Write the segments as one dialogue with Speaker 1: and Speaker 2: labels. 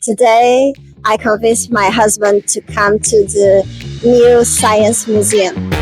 Speaker 1: Today, I convinced my husband to come to the new science museum.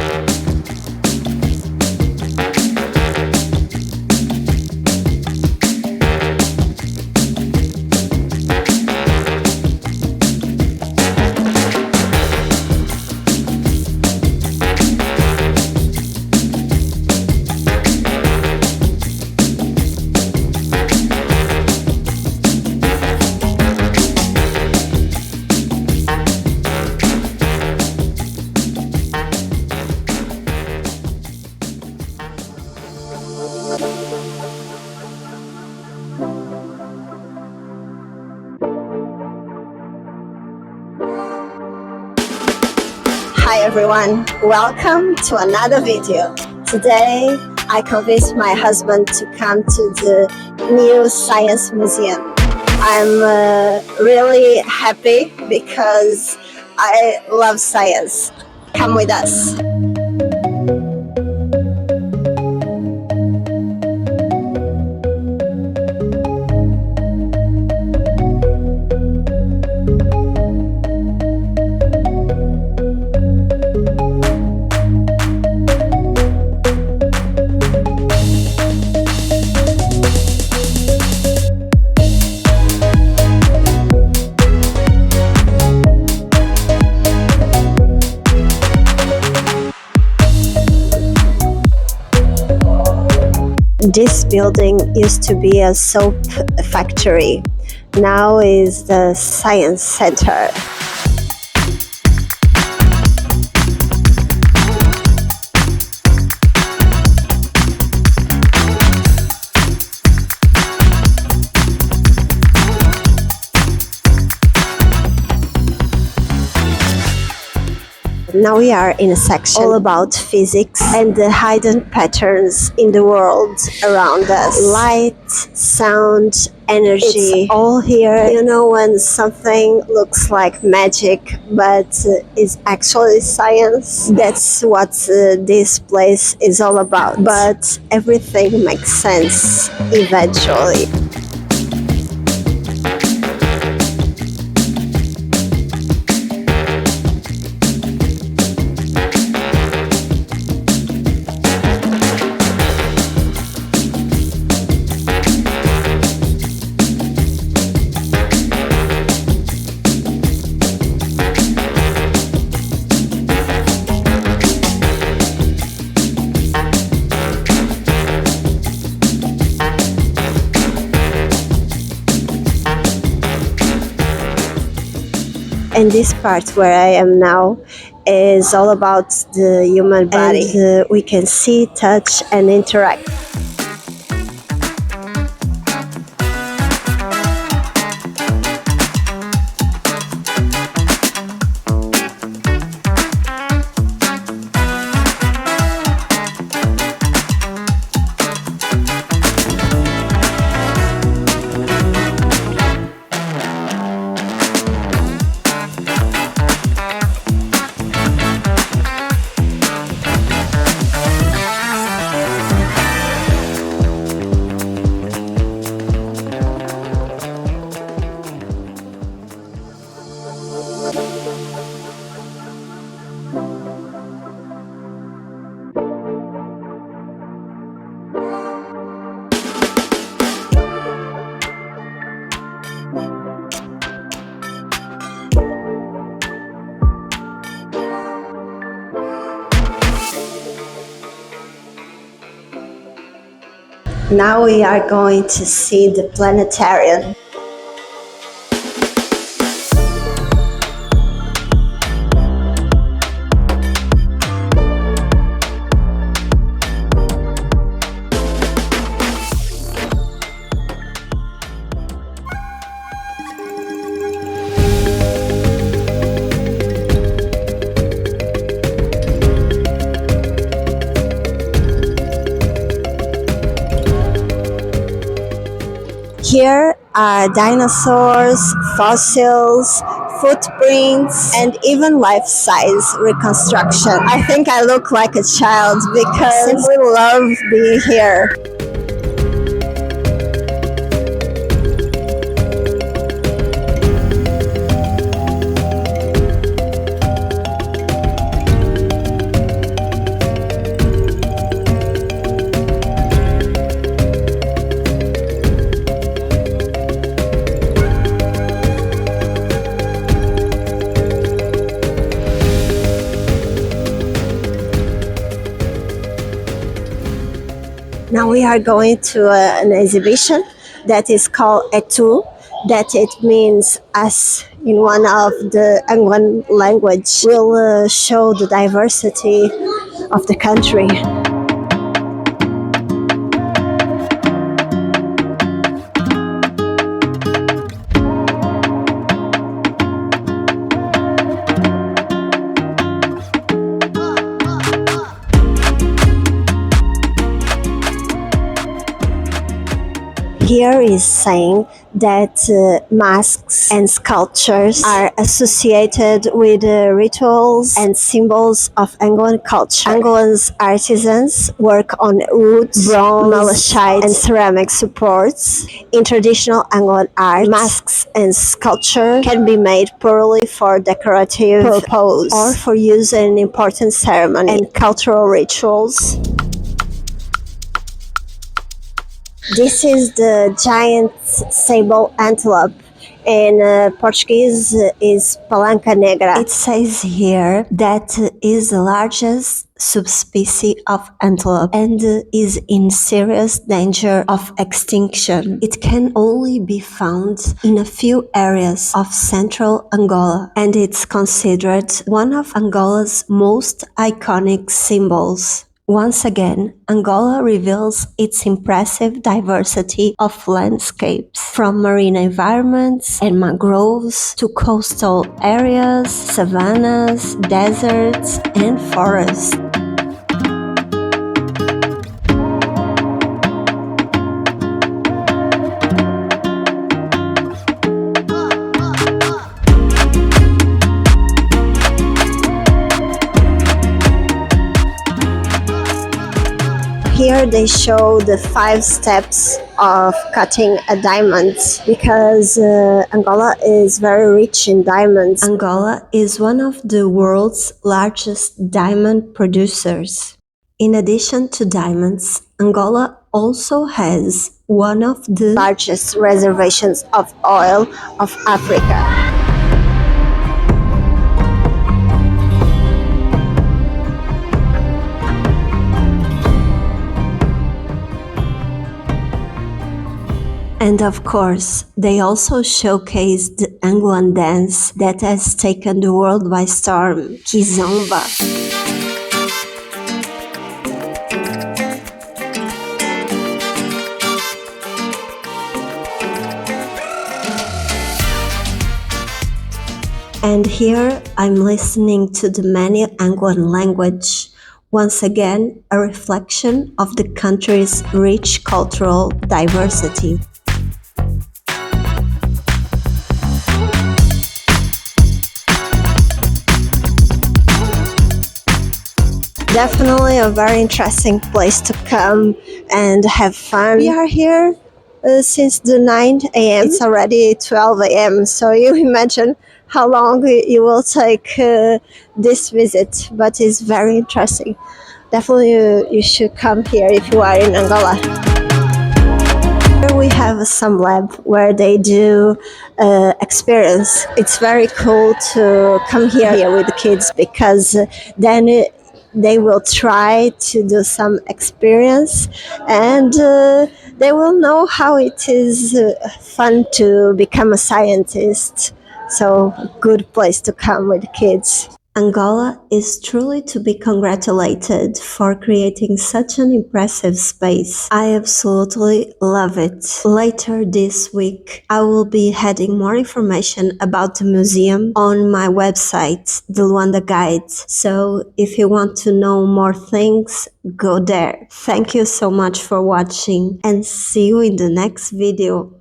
Speaker 1: Hi everyone, welcome to another video. Today, I convinced my husband to come to the new science museum. I'm really happy because I love science. Come with us. This building used to be a soap factory. Now is the Science Center. Now we are in a section all about physics and the hidden patterns in the world around us. Light, sound, energy, it's all here. You know when something looks like magic but is actually science? That's what this place is all about. But everything makes sense eventually. And this part where I am now is all about the human body. And we can see, touch, and interact. Now we are going to see the planetarium. Here are dinosaurs, fossils, footprints, and even life-size reconstruction. I think I look like a child because I simply love being here. Now we are going to an exhibition that is called Etu, that it means us in one of the Angolan language. Will show the diversity of the country. Here is saying that masks and sculptures are associated with rituals and symbols of Angolan culture. Angolan's artisans work on wood, bronze, malachite, and ceramic supports. In traditional Angolan art, masks and sculpture can be made purely for decorative purpose or for use in important ceremonies and cultural rituals. This is the giant sable antelope. In Portuguese is palanca negra. It says here that is the largest subspecies of antelope and is in serious danger of extinction. It can only be found in a few areas of central Angola, and it's considered one of Angola's most iconic symbols. Once again, Angola reveals its impressive diversity of landscapes, from marine environments and mangroves to coastal areas, savannas, deserts, and forests. Here they show the 5 steps of cutting a diamond because Angola is very rich in diamonds. Angola is one of the world's largest diamond producers. In addition to diamonds, Angola also has one of the largest reservations of oil of Africa. And of course, they also showcased the Angolan dance that has taken the world by storm, Kizomba. And here I'm listening to the many Angolan language. Once again, a reflection of the country's rich cultural diversity. Definitely a very interesting place to come and have fun. We are here since the 9 a.m. It's already 12 a.m. So you imagine how long you will take this visit, but it's very interesting. Definitely you should come here if you are in Angola. Here we have some lab where they do experience. It's very cool to come here with the kids because then they will try to do some experience and they will know how it is fun to become a scientist. So, a good place to come with kids. Angola is truly to be congratulated for creating such an impressive space. I absolutely love it. Later this week, I will be adding more information about the museum on my website, the Luanda Guide. So if you want to know more things, go there. Thank you so much for watching and see you in the next video.